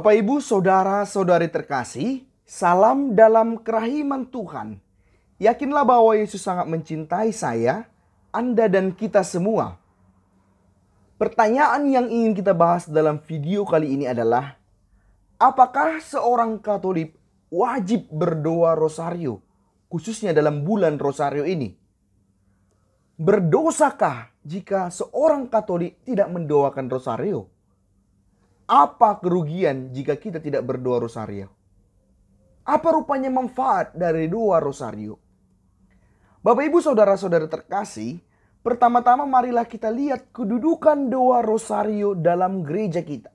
Bapak, Ibu, saudara-saudari terkasih, salam dalam kerahiman Tuhan. Yakinlah bahwa Yesus sangat mencintai saya, Anda dan kita semua. Pertanyaan yang ingin kita bahas dalam video kali ini adalah, apakah seorang Katolik wajib berdoa rosario, khususnya dalam bulan rosario ini? Berdosakah jika seorang Katolik tidak mendoakan rosario? Apa kerugian jika kita tidak berdoa rosario? Apa rupanya manfaat dari doa rosario? Bapak, Ibu, saudara-saudara terkasih, pertama-tama marilah kita lihat kedudukan doa rosario dalam gereja kita.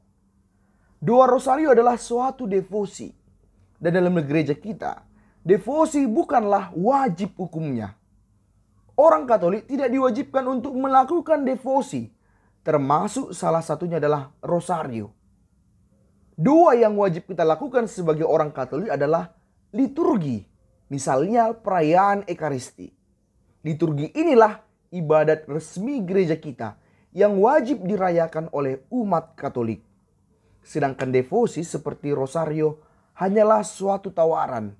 Doa rosario adalah suatu devosi. Dan dalam gereja kita, devosi bukanlah wajib hukumnya. Orang Katolik tidak diwajibkan untuk melakukan devosi, termasuk salah satunya adalah rosario. Doa yang wajib kita lakukan sebagai orang Katolik adalah liturgi. Misalnya perayaan Ekaristi. Liturgi inilah ibadat resmi gereja kita yang wajib dirayakan oleh umat Katolik. Sedangkan devosi seperti rosario hanyalah suatu tawaran.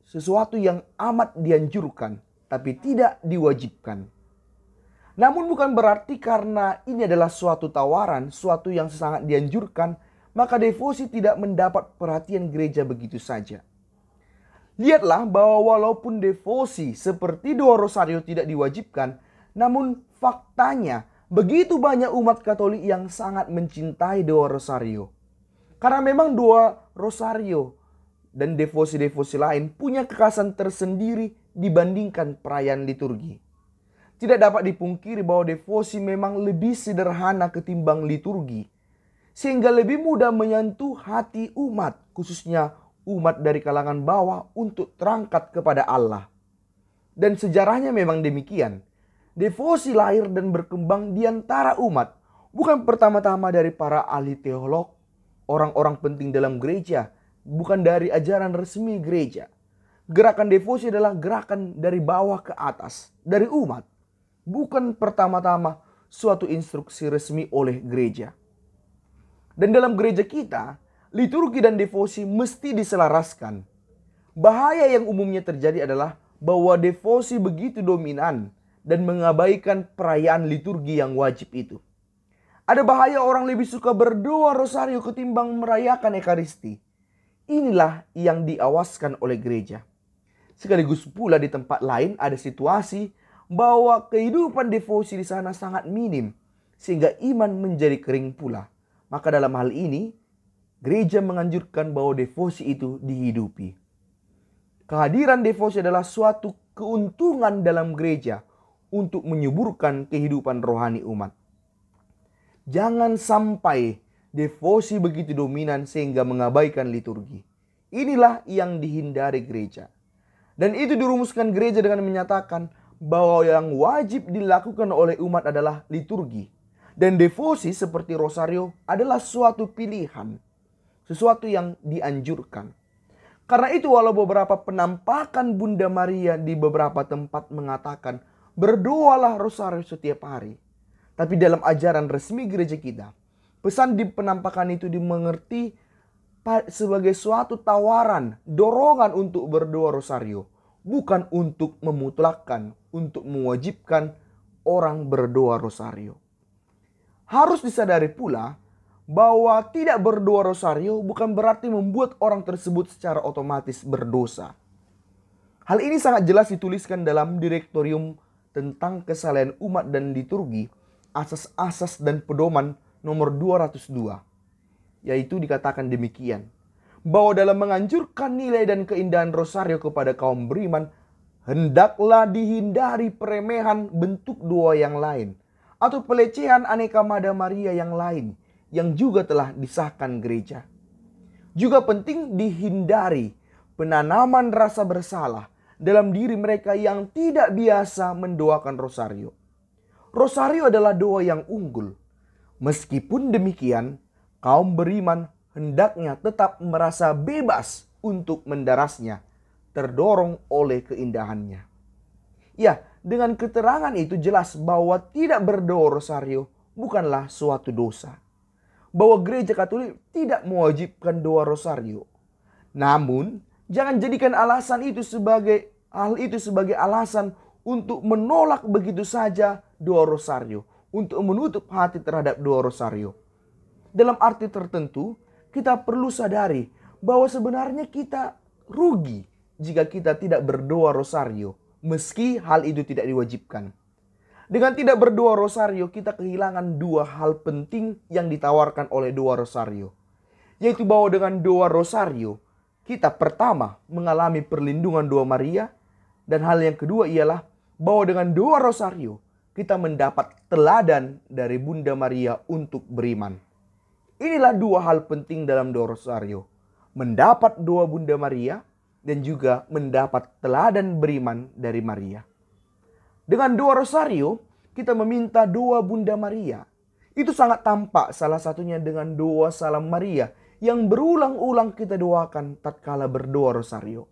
Sesuatu yang amat dianjurkan tapi tidak diwajibkan. Namun bukan berarti karena ini adalah suatu tawaran, suatu yang sangat dianjurkan, maka devosi tidak mendapat perhatian gereja begitu saja. Lihatlah bahwa walaupun devosi seperti doa rosario tidak diwajibkan, namun faktanya begitu banyak umat Katolik yang sangat mencintai doa rosario. Karena memang doa rosario dan devosi-devosi lain punya kekhasan tersendiri dibandingkan perayaan liturgi. Tidak dapat dipungkiri bahwa devosi memang lebih sederhana ketimbang liturgi, sehingga lebih mudah menyentuh hati umat, khususnya umat dari kalangan bawah untuk terangkat kepada Allah. Dan sejarahnya memang demikian. Devosi lahir dan berkembang di antara umat, bukan pertama-tama dari para ahli teolog, orang-orang penting dalam gereja, bukan dari ajaran resmi gereja. Gerakan devosi adalah gerakan dari bawah ke atas, dari umat. Bukan pertama-tama suatu instruksi resmi oleh gereja. Dan dalam gereja kita, liturgi dan devosi mesti diselaraskan. Bahaya yang umumnya terjadi adalah bahwa devosi begitu dominan dan mengabaikan perayaan liturgi yang wajib itu. Ada bahaya orang lebih suka berdoa rosario ketimbang merayakan Ekaristi. Inilah yang diawaskan oleh gereja. Sekaligus pula di tempat lain ada situasi bahwa kehidupan devosi di sana sangat minim, sehingga iman menjadi kering pula. Maka dalam hal ini, gereja menganjurkan bahwa devosi itu dihidupi. Kehadiran devosi adalah suatu keuntungan dalam gereja untuk menyuburkan kehidupan rohani umat. Jangan sampai devosi begitu dominan sehingga mengabaikan liturgi. Inilah yang dihindari gereja. Dan itu dirumuskan gereja dengan menyatakan bahwa yang wajib dilakukan oleh umat adalah liturgi. Dan devosi seperti rosario adalah suatu pilihan. Sesuatu yang dianjurkan. Karena itu walau beberapa penampakan Bunda Maria di beberapa tempat mengatakan berdoalah rosario setiap hari. Tapi dalam ajaran resmi gereja kita, pesan di penampakan itu dimengerti sebagai suatu tawaran, dorongan untuk berdoa rosario. Bukan untuk memutlakkan, untuk mewajibkan orang berdoa rosario. Harus disadari pula bahwa tidak berdoa rosario bukan berarti membuat orang tersebut secara otomatis berdosa. Hal ini sangat jelas dituliskan dalam Direktorium tentang Kesalehan Umat dan Liturgi, Asas-asas dan Pedoman nomor 202. Yaitu dikatakan demikian, bahwa dalam menganjurkan nilai dan keindahan rosario kepada kaum beriman, hendaklah dihindari peremehan bentuk doa yang lain, atau pelecehan aneka mada Maria yang lain, yang juga telah disahkan gereja. Juga penting dihindari penanaman rasa bersalah dalam diri mereka yang tidak biasa mendoakan rosario. Rosario adalah doa yang unggul. Meskipun demikian, kaum beriman hendaknya tetap merasa bebas untuk mendarasnya, terdorong oleh keindahannya. Ya, dengan keterangan itu jelas bahwa tidak berdoa rosario bukanlah suatu dosa. bahwa gereja Katolik tidak mewajibkan doa rosario. Namun, jangan jadikan hal itu sebagai alasan untuk menolak begitu saja doa rosario, untuk menutup hati terhadap doa rosario. Dalam arti tertentu, kita perlu sadari bahwa sebenarnya kita rugi jika kita tidak berdoa rosario, meski hal itu tidak diwajibkan. Dengan tidak berdoa rosario, kita kehilangan dua hal penting yang ditawarkan oleh doa rosario. Yaitu bahwa dengan doa rosario, kita pertama mengalami perlindungan doa Maria. Dan hal yang kedua ialah bahwa dengan doa rosario, kita mendapat teladan dari Bunda Maria untuk beriman. Inilah dua hal penting dalam doa rosario. Mendapat doa Bunda Maria dan juga mendapat teladan beriman dari Maria. Dengan doa rosario, kita meminta doa Bunda Maria. Itu sangat tampak salah satunya dengan doa Salam Maria yang berulang-ulang kita doakan tatkala berdoa rosario.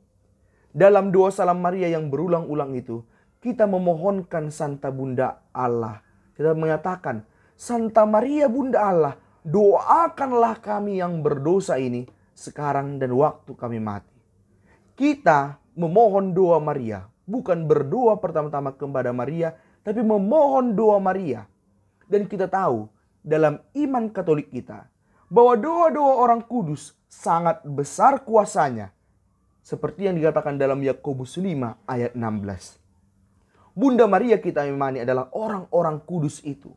Dalam doa Salam Maria yang berulang-ulang itu, kita memohonkan Santa Bunda Allah. Kita mengatakan, Santa Maria Bunda Allah, doakanlah kami yang berdosa ini sekarang dan waktu kami mati. Kita memohon doa Maria, bukan berdoa pertama-tama kepada Maria, tapi memohon doa Maria. Dan kita tahu dalam iman Katolik kita bahwa doa-doa orang kudus sangat besar kuasanya. Seperti yang dikatakan dalam Yakobus 5 ayat 16. Bunda Maria kita imani adalah orang-orang kudus itu.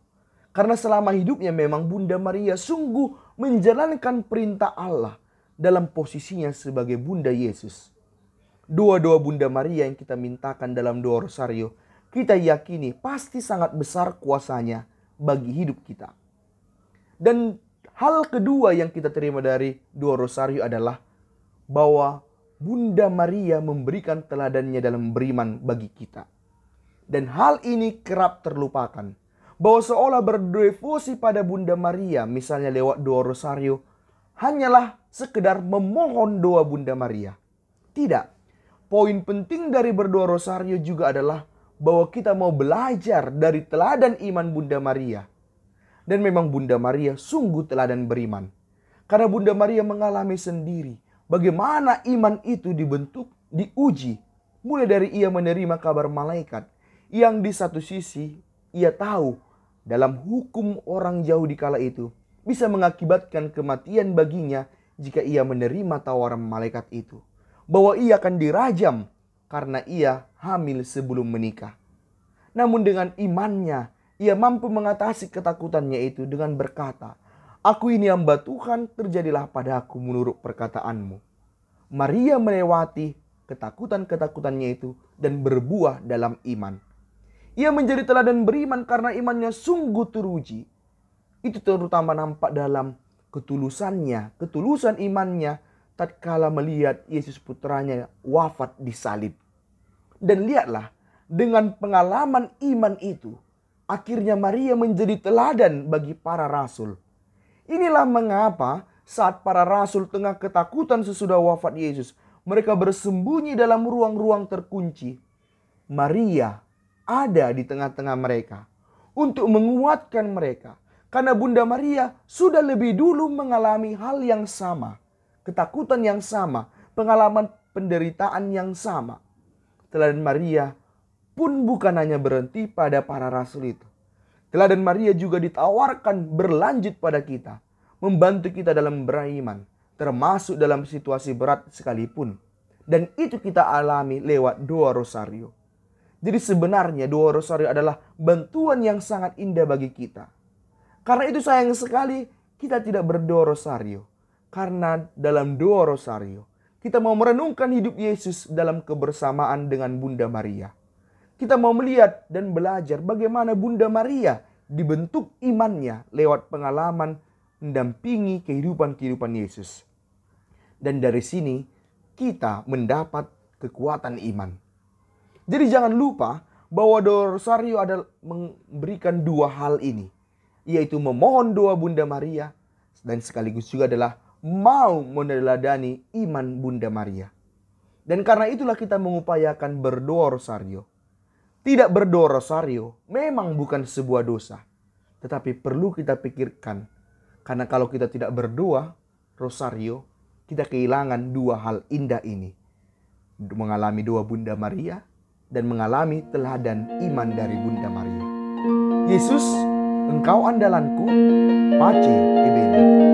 Karena selama hidupnya memang Bunda Maria sungguh menjalankan perintah Allah dalam posisinya sebagai Bunda Yesus. Doa-doa Bunda Maria yang kita mintakan dalam doa rosario, kita yakini pasti sangat besar kuasanya bagi hidup kita. Dan hal kedua yang kita terima dari doa rosario adalah bahwa Bunda Maria memberikan teladannya dalam beriman bagi kita. Dan hal ini kerap terlupakan. Bahwa seolah berdevosi pada Bunda Maria, misalnya lewat doa rosario, hanyalah sekedar memohon doa Bunda Maria. Tidak. Poin penting dari berdoa rosario juga adalah bahwa kita mau belajar dari teladan iman Bunda Maria. Dan memang Bunda Maria sungguh teladan beriman. Karena Bunda Maria mengalami sendiri bagaimana iman itu dibentuk, diuji. Mulai dari ia menerima kabar malaikat yang di satu sisi ia tahu dalam hukum orang jauh di kala itu bisa mengakibatkan kematian baginya jika ia menerima tawaran malaikat itu. Bahwa ia akan dirajam karena ia hamil sebelum menikah. Namun dengan imannya, ia mampu mengatasi ketakutannya itu dengan berkata, "Aku ini hamba Tuhan, terjadilah padaku menurut perkataanmu." Maria melewati ketakutan-ketakutannya itu dan berbuah dalam iman. Ia menjadi teladan beriman karena imannya sungguh teruji. Itu terutama nampak dalam ketulusan imannya tatkala melihat Yesus putranya wafat di salib. Dan lihatlah, dengan pengalaman iman itu, akhirnya Maria menjadi teladan bagi para rasul. Inilah mengapa saat para rasul tengah ketakutan sesudah wafat Yesus, mereka bersembunyi dalam ruang-ruang terkunci. Maria ada di tengah-tengah mereka untuk menguatkan mereka. Karena Bunda Maria sudah lebih dulu mengalami hal yang sama. Ketakutan yang sama, pengalaman penderitaan yang sama. Teladan Maria pun bukan hanya berhenti pada para rasul itu. Teladan Maria juga ditawarkan berlanjut pada kita, membantu kita dalam beriman, termasuk dalam situasi berat sekalipun. Dan itu kita alami lewat doa rosario. Jadi sebenarnya doa rosario adalah bantuan yang sangat indah bagi kita. Karena itu sayang sekali kita tidak berdoa rosario. Karena dalam doa rosario, kita mau merenungkan hidup Yesus dalam kebersamaan dengan Bunda Maria. Kita mau melihat dan belajar bagaimana Bunda Maria dibentuk imannya lewat pengalaman mendampingi kehidupan Yesus. Dan dari sini kita mendapat kekuatan iman. Jadi jangan lupa bahwa doa rosario adalah memberikan dua hal ini. Yaitu memohon doa Bunda Maria dan sekaligus juga adalah mau meneladani iman Bunda Maria. Dan karena itulah kita mengupayakan berdoa rosario. Tidak berdoa rosario memang bukan sebuah dosa. Tetapi perlu kita pikirkan Karena kalau kita tidak berdoa, Rosario, kita kehilangan dua hal indah ini. Mengalami doa Bunda Maria dan mengalami teladan iman dari Bunda Maria. Yesus, Engkau andalanku, pace ebene.